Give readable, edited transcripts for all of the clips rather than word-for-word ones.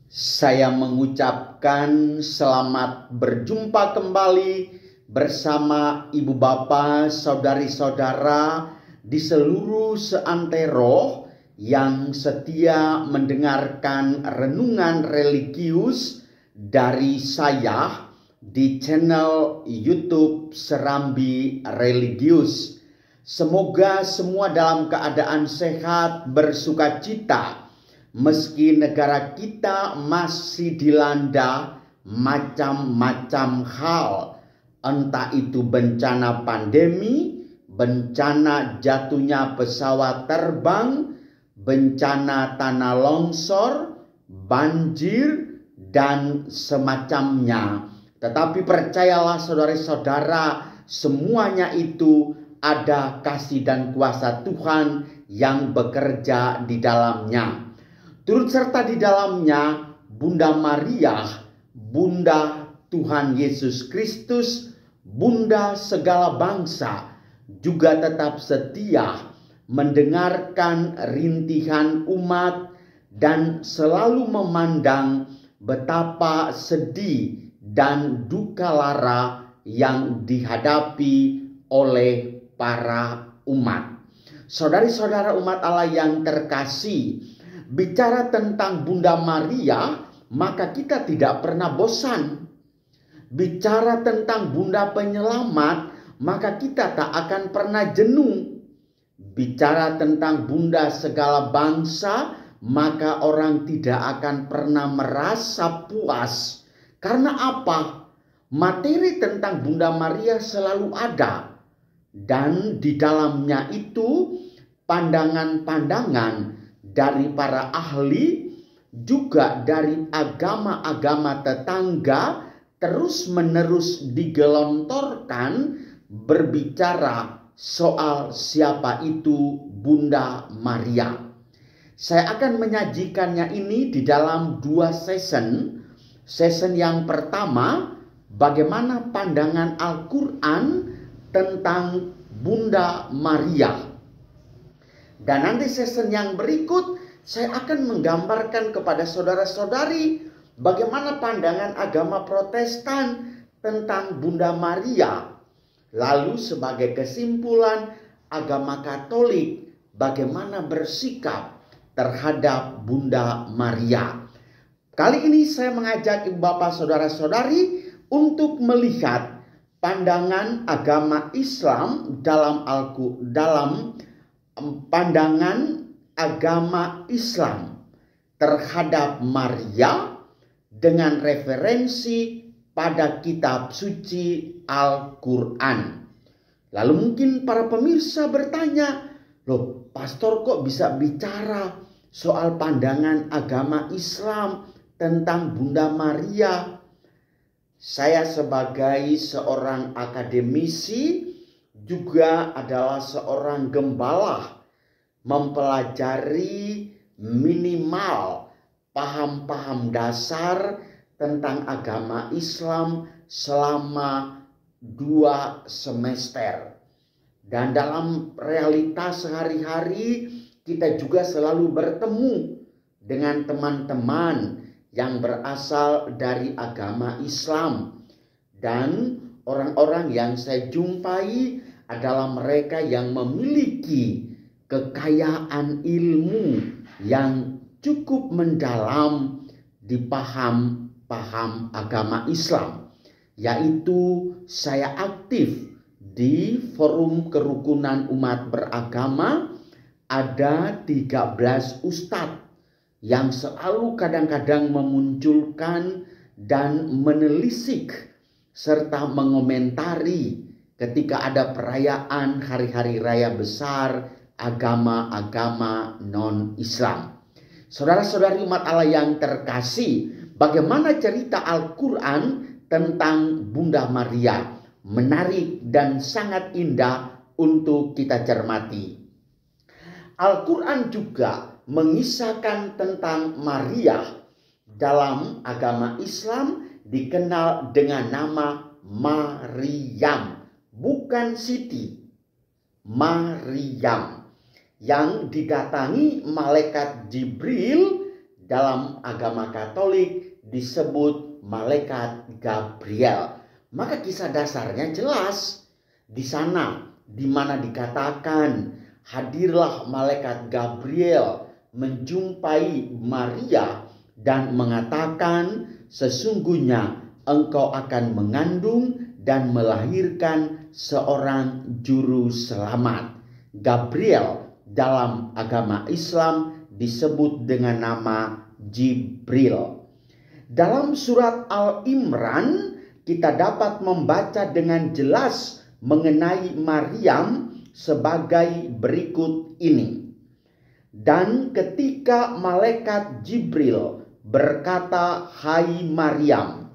Saya mengucapkan selamat berjumpa kembali bersama ibu bapa, saudari-saudara di seluruh seantero yang setia mendengarkan renungan religius dari saya di channel YouTube Serambi Religius. Semoga semua dalam keadaan sehat, bersukacita, meski negara kita masih dilanda macam-macam hal, entah itu bencana pandemi, bencana jatuhnya pesawat terbang, bencana tanah longsor, banjir, dan semacamnya. Tetapi percayalah saudara-saudara, semuanya itu ada kasih dan kuasa Tuhan yang bekerja di dalamnya. Turut serta di dalamnya Bunda Maria, Bunda Tuhan Yesus Kristus, Bunda segala bangsa, juga tetap setia mendengarkan rintihan umat dan selalu memandang betapa sedih dan duka lara yang dihadapi oleh para umat. Saudari-saudara umat Allah yang terkasih, bicara tentang Bunda Maria, maka kita tidak pernah bosan. Bicara tentang Bunda Penyelamat, maka kita tak akan pernah jenuh. Bicara tentang Bunda segala bangsa, maka orang tidak akan pernah merasa puas. Karena apa? Materi tentang Bunda Maria selalu ada. Dan di dalamnya itu pandangan-pandangan dari para ahli, juga dari agama-agama tetangga, terus-menerus digelontorkan berbicara soal siapa itu Bunda Maria. Saya akan menyajikannya ini di dalam 2 session. Session yang pertama, bagaimana pandangan Al-Quran tentang Bunda Maria. Dan nanti session yang berikut, saya akan menggambarkan kepada saudara-saudari bagaimana pandangan agama Protestan tentang Bunda Maria. Lalu sebagai kesimpulan, agama Katolik bagaimana bersikap terhadap Bunda Maria. Kali ini saya mengajak ibu bapak saudara-saudari untuk melihat pandangan agama Islam dalam pandangan agama Islam terhadap Maria dengan referensi pada kitab suci Al-Quran. Lalu mungkin para pemirsa bertanya, loh pastor kok bisa bicara soal pandangan agama Islam tentang Bunda Maria? Saya sebagai seorang akademisi juga adalah seorang gembala, mempelajari minimal paham-paham dasar tentang agama Islam selama 2 semester. Dan dalam realitas sehari-hari kita juga selalu bertemu dengan teman-teman yang berasal dari agama Islam. Dan orang-orang yang saya jumpai adalah mereka yang memiliki kekayaan ilmu yang cukup mendalam di paham agama Islam. Yaitu saya aktif di forum kerukunan umat beragama, ada 13 ustadz yang selalu kadang-kadang memunculkan dan menelisik serta mengomentari ketika ada perayaan hari-hari raya besar agama-agama non-Islam. Saudara-saudari umat Allah yang terkasih, bagaimana cerita Al-Quran tentang Bunda Maria? Menarik dan sangat indah untuk kita cermati. Al-Quran juga mengisahkan tentang Maria dalam agama Islam dikenal dengan nama Maryam, bukan Siti. Maryam yang didatangi malaikat Jibril dalam agama Katolik disebut malaikat Gabriel. Maka kisah dasarnya jelas. Di sana di mana dikatakan hadirlah malaikat Gabriel menjumpai Maria dan mengatakan, sesungguhnya engkau akan mengandung dan melahirkan seorang juru selamat. Gabriel dalam agama Islam disebut dengan nama Jibril. Dalam surat Al-Imran kita dapat membaca dengan jelas mengenai Maryam sebagai berikut ini. Dan ketika malaikat Jibril berkata, "Hai Maryam,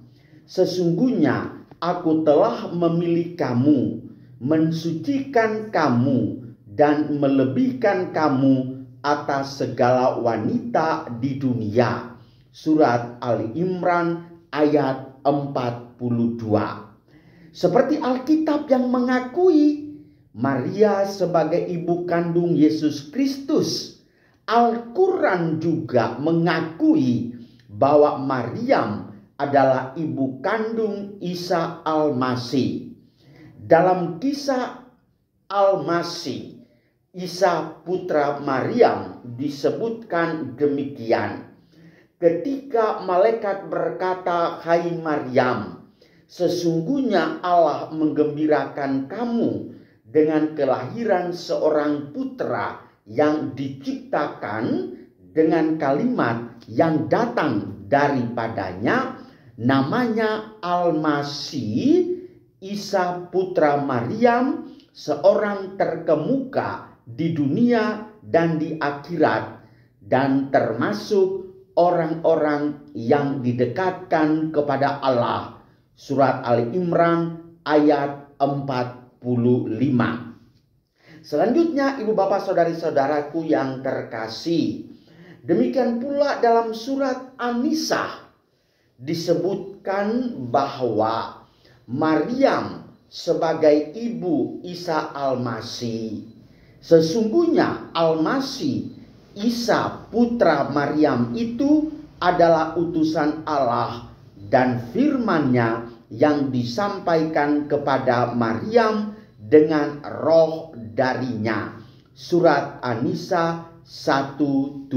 sesungguhnya aku telah memilih kamu, mensucikan kamu, dan melebihkan kamu atas segala wanita di dunia." Surat Ali Imran ayat 42. Seperti Alkitab yang mengakui Maria sebagai ibu kandung Yesus Kristus, Al-Quran juga mengakui bahwa Maryam adalah ibu kandung Isa Al-Masih. Dalam kisah Al-Masih, Isa putra Maryam disebutkan demikian. Ketika malaikat berkata, "Hai Maryam, sesungguhnya Allah menggembirakan kamu dengan kelahiran seorang putra yang diciptakan dengan kalimat yang datang daripadanya, namanya Al-Masih, Isa putra Maryam, seorang terkemuka di dunia dan di akhirat, dan termasuk orang-orang yang didekatkan kepada Allah." Surat Ali Imran ayat 45. Selanjutnya, ibu bapak saudari-saudaraku yang terkasih, demikian pula dalam surat An-Nisa disebutkan bahwa Maryam sebagai ibu Isa Al-Masih. Sesungguhnya Al-Masih, Isa putra Maryam itu adalah utusan Allah dan firman-Nya yang disampaikan kepada Maryam dengan roh darinya. Surat An-Nisa 171.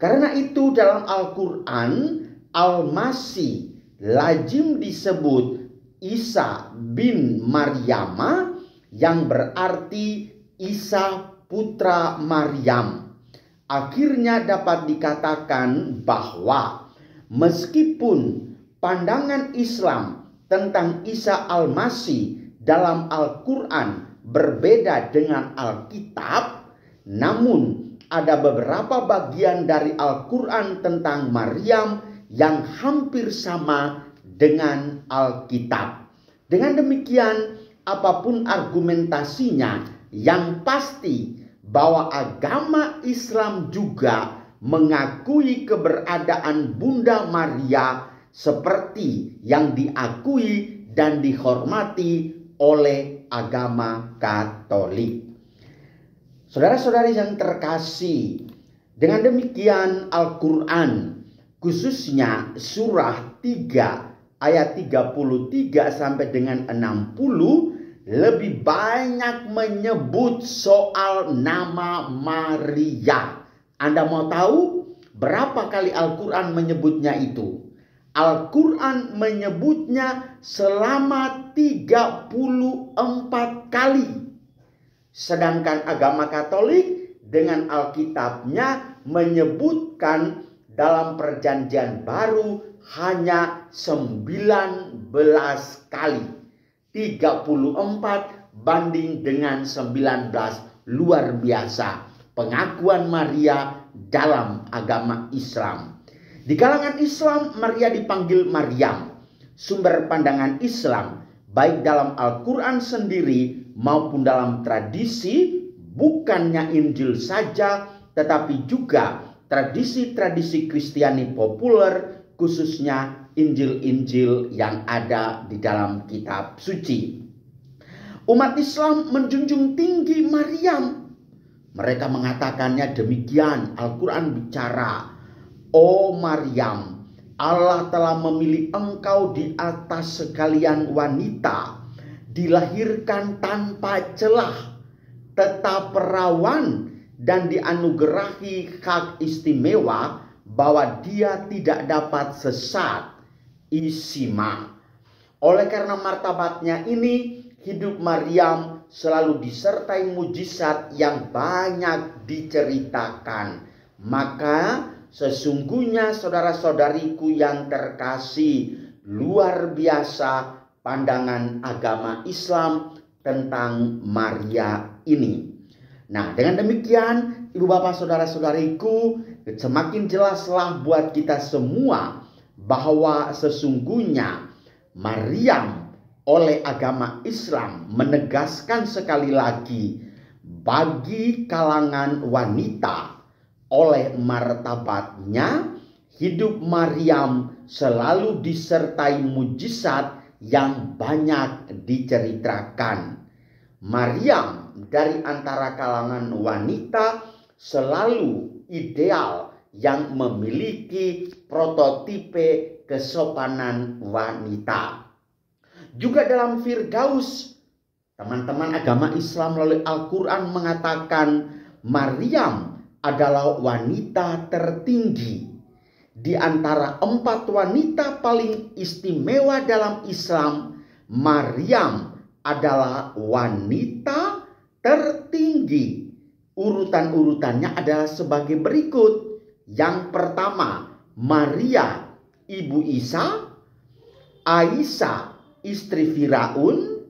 Karena itu dalam Al-Quran, Al-Masih lazim disebut Isa bin Maryama, yang berarti Isa putra Maryam. Akhirnya dapat dikatakan bahwa meskipun pandangan Islam tentang Isa Al-Masih dalam Al-Quran berbeda dengan Alkitab, namun ada beberapa bagian dari Al-Quran tentang Maryam yang hampir sama dengan Alkitab. Dengan demikian, apapun argumentasinya, yang pasti bahwa agama Islam juga mengakui keberadaan Bunda Maria seperti yang diakui dan dihormati oleh agama Katolik. Saudara-saudari yang terkasih, dengan demikian Al-Quran, khususnya surah 3 ayat 33 sampai dengan 60, lebih banyak menyebut soal nama Maria. Anda mau tahu berapa kali Al-Quran menyebutnya itu? Al-Quran menyebutnya selama 34 kali. Sedangkan agama Katolik dengan Alkitabnya menyebutkan dalam Perjanjian Baru hanya 19 kali. 34 banding dengan 19. Luar biasa pengakuan Maria dalam agama Islam. Di kalangan Islam, Maria dipanggil Maryam. Sumber pandangan Islam, baik dalam Al-Quran sendiri maupun dalam tradisi, bukannya Injil saja, tetapi juga tradisi-tradisi Kristiani populer, khususnya Injil-Injil yang ada di dalam kitab suci. Umat Islam menjunjung tinggi Maryam. Mereka mengatakannya demikian. Al-Quran bicara, "Oh Maryam, Allah telah memilih engkau di atas sekalian wanita, dilahirkan tanpa celah, tetap perawan, dan dianugerahi hak istimewa bahwa dia tidak dapat sesat." Isima. Oleh karena martabatnya ini, hidup Maryam selalu disertai mujizat yang banyak diceritakan. Maka sesungguhnya saudara-saudariku yang terkasih, luar biasa pandangan agama Islam tentang Maria ini. Nah, dengan demikian, ibu bapak saudara-saudariku, semakin jelaslah buat kita semua bahwa sesungguhnya Maryam oleh agama Islam menegaskan sekali lagi bagi kalangan wanita, oleh martabatnya hidup Maryam selalu disertai mujizat yang banyak diceritakan. Maryam dari antara kalangan wanita selalu ideal yang memiliki prototipe kesopanan wanita. Juga dalam Firdaus, teman-teman agama Islam melalui Al-Quran mengatakan Maryam adalah wanita tertinggi. Di antara 4 wanita paling istimewa dalam Islam, Maryam adalah wanita tertinggi. Urutan-urutannya adalah sebagai berikut. Yang pertama, Maria ibu Isa, Aisyah istri Firaun,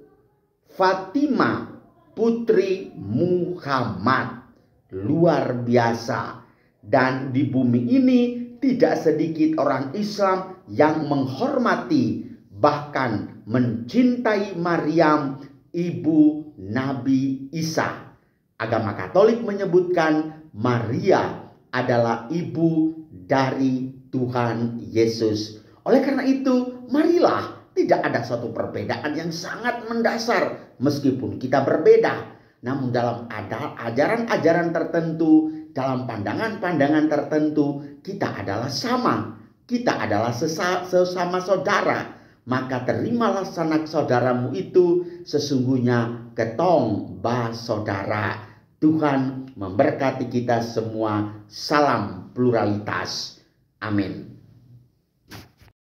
Fatimah putri Muhammad. Luar biasa. Dan di bumi ini tidak sedikit orang Islam yang menghormati, bahkan mencintai Maryam ibu Nabi Isa. Agama Katolik menyebutkan Maria adalah ibu dari Tuhan Yesus. Oleh karena itu, marilah tidak ada suatu perbedaan yang sangat mendasar meskipun kita berbeda. Namun dalam ajaran-ajaran tertentu, dalam pandangan-pandangan tertentu, kita adalah sama. Kita adalah sesama saudara. Maka terimalah sanak saudaramu itu sesungguhnya ketong ba saudara. Tuhan memberkati kita semua. Salam pluralitas. Amin.